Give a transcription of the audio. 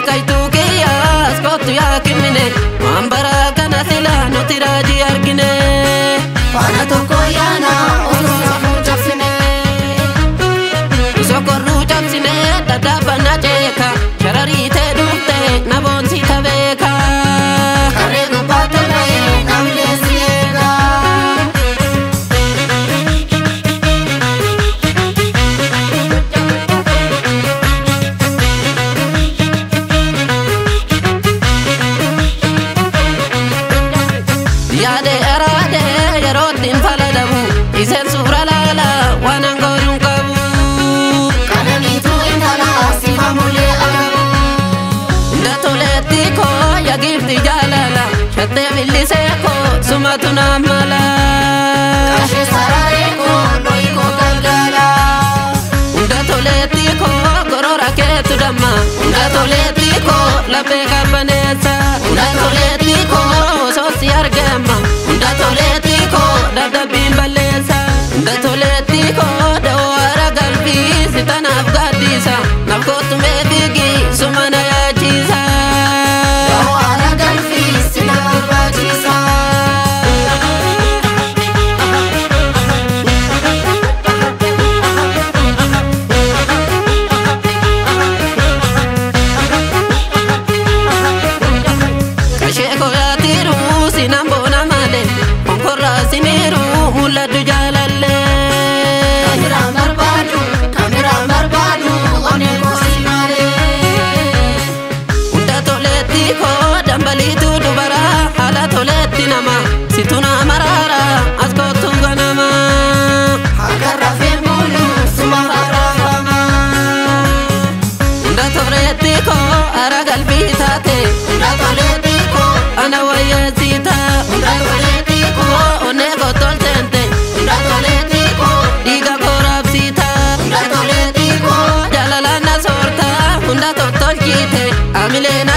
Kaitukiya skotu ya kimine Mambara kana sila nutiraji argine Wana toko yana osusafu chapsine Isokorru chapsine dadaba na cheka Sharari te dufte na bonsi tabeka Karegu patame namle siega Yade arade yarotin faladamu Isen sufra lala wanangorun kabu Kanami tu intala sifamule agabu Ndatoleti ko ya gifti jalala Shatte milliseko sumatuna mala Kashe sarare ko loiko galgala Ndatoleti ko korora ketu damma Ndatoleti ko lape kabanesa Ndatoleti ko sosi argama Ndatoleti ko dadabin balesa Ndatoleti ko dawara galbi sitana afgadisa Nafkotu medigi sumana ya chisa Dawara galbi sitana afgadisa Kasheko ya tiru sinambona male Onkorra siniru muladu jalalle Kamera marbadu one kosimale Unda toleti ko dambalitu dubara Hala toleti nama situna marara askotu ganama Hagarra fembulu suma farafama Unda toleti ko ara galbi tate Unda toleti ko ana wayazita Unda toleti ko onego toltente Unda toleti ko diga korabsita Unda toleti ko jalalana sorta Unda tolkite amilena